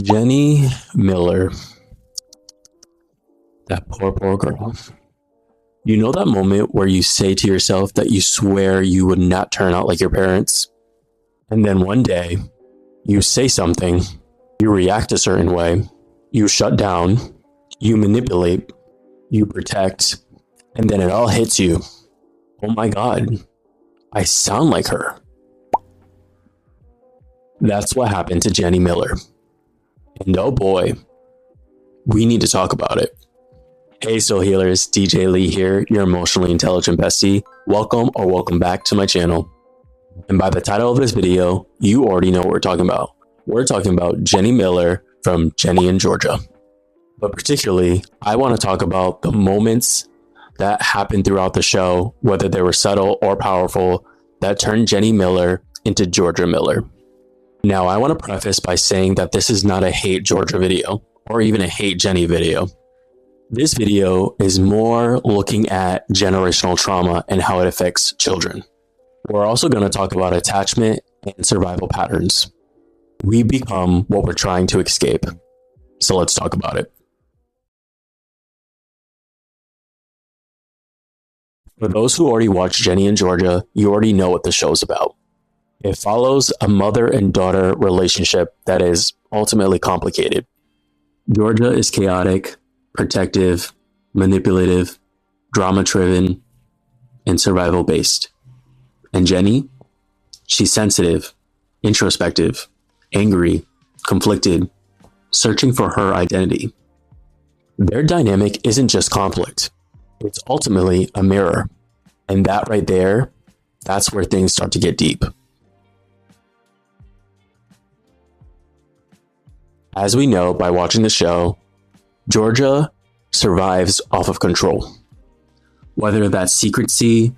Jenny Miller, that poor girl. You know that moment where you say to yourself that you swear you would not turn out like your parents? And then one day, you say something, you react a certain way, you shut down, you manipulate, you protect, and then it all hits you. Oh my God, I sound like her. That's what happened to Jenny Miller. And oh boy, we need to talk about it. Hey soul healers, DJ Lee here, your emotionally intelligent bestie. Welcome back to my channel. And by the title of this video, you already know what we're talking about. We're talking about Jenny Miller from Ginny in Georgia. But particularly, I want to talk about the moments that happened throughout the show, whether they were subtle or powerful, that turned Jenny Miller into Georgia Miller. Now, I want to preface by saying that this is not a hate Georgia video or even a hate Jenny video. This video is more looking at generational trauma and how it affects children. We're also going to talk about attachment and survival patterns. We become what we're trying to escape. So let's talk about it. For those who already watched Ginny in Georgia, you already know what the show's about. It follows a mother and daughter relationship that is ultimately complicated. Georgia is chaotic, protective, manipulative, drama-driven, and survival-based. And Ginny? She's sensitive, introspective, angry, conflicted, searching for her identity. Their dynamic isn't just conflict. It's ultimately a mirror. And that right there, that's where things start to get deep. As we know by watching the show, Georgia survives off of control. Whether that's secrecy,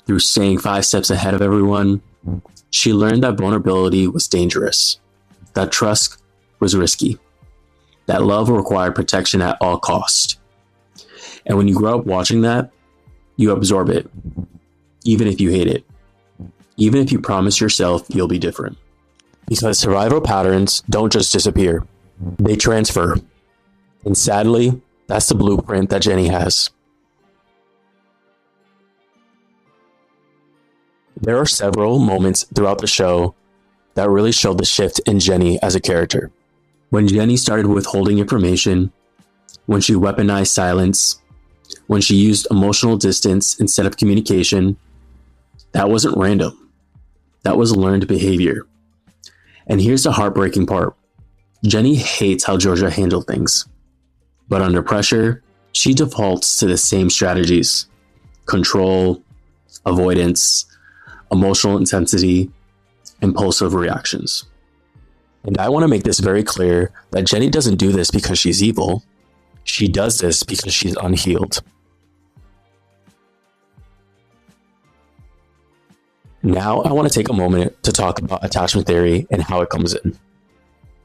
through staying 5 steps ahead of everyone, she learned that vulnerability was dangerous, that trust was risky, that love required protection at all costs. And when you grow up watching that, you absorb it, even if you hate it, even if you promise yourself you'll be different. Because survival patterns don't just disappear, they transfer. And sadly, that's the blueprint that Ginny has. There are several moments throughout the show that really show the shift in Ginny as a character. When Ginny started withholding information, when she weaponized silence, when she used emotional distance instead of communication, that wasn't random. That was learned behavior. And here's the heartbreaking part. Ginny hates how Georgia handled things. But under pressure, she defaults to the same strategies: control, avoidance, emotional intensity, impulsive reactions. And I want to make this very clear that Ginny doesn't do this because she's evil. She does this because she's unhealed. Now I want to take a moment to talk about attachment theory and how it comes in.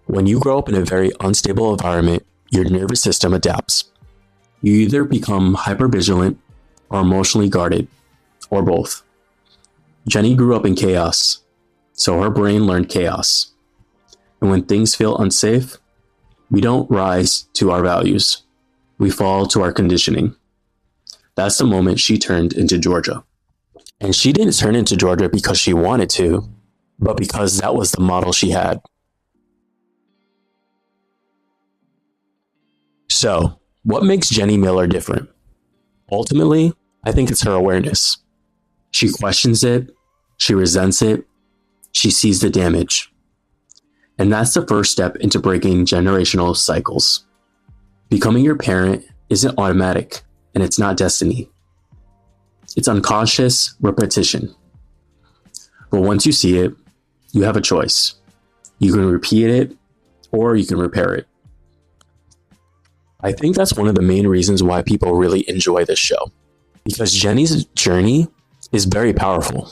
When you grow up in a very unstable environment, your nervous system adapts. You either become hypervigilant or emotionally guarded, or both. Ginny grew up in chaos, so her brain learned chaos. And when things feel unsafe, we don't rise to our values. We fall to our conditioning. That's the moment she turned into Georgia. And she didn't turn into Georgia because she wanted to, but because that was the model she had. So, what makes Jenny Miller different? Ultimately, I think it's her awareness. She questions it, she resents it, she sees the damage. And that's the first step into breaking generational cycles. Becoming your parent isn't automatic, and it's not destiny. It's unconscious repetition. But once you see it, you have a choice. You can repeat it, or you can repair it. I think that's one of the main reasons why people really enjoy this show. Because Jenny's journey is very powerful.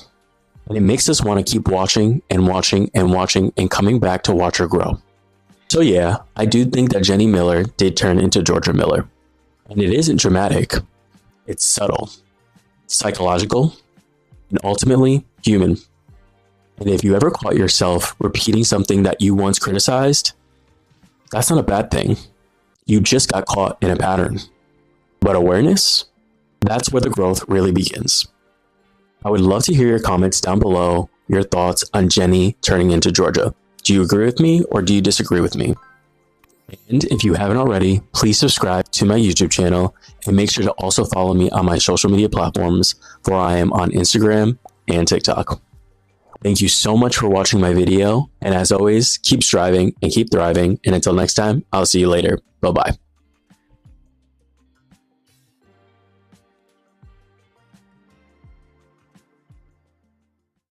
And it makes us want to keep watching and watching and watching and coming back to watch her grow. So yeah, I do think that Jenny Miller did turn into Georgia Miller. And it isn't dramatic. It's subtle, psychological, and ultimately human. And if you ever caught yourself repeating something that you once criticized, That's not a bad thing. You just got caught in a pattern. But awareness? That's where the growth really begins. I would love to hear your comments down below, your thoughts on Jenny turning into Georgia. Do you agree with me or do you disagree with me? And if you haven't already, please subscribe to my YouTube channel and make sure to also follow me on my social media platforms, for I am on Instagram and TikTok. Thank you so much for watching my video, and as always, keep striving and keep thriving, and until next time, I'll see you later. Bye-bye.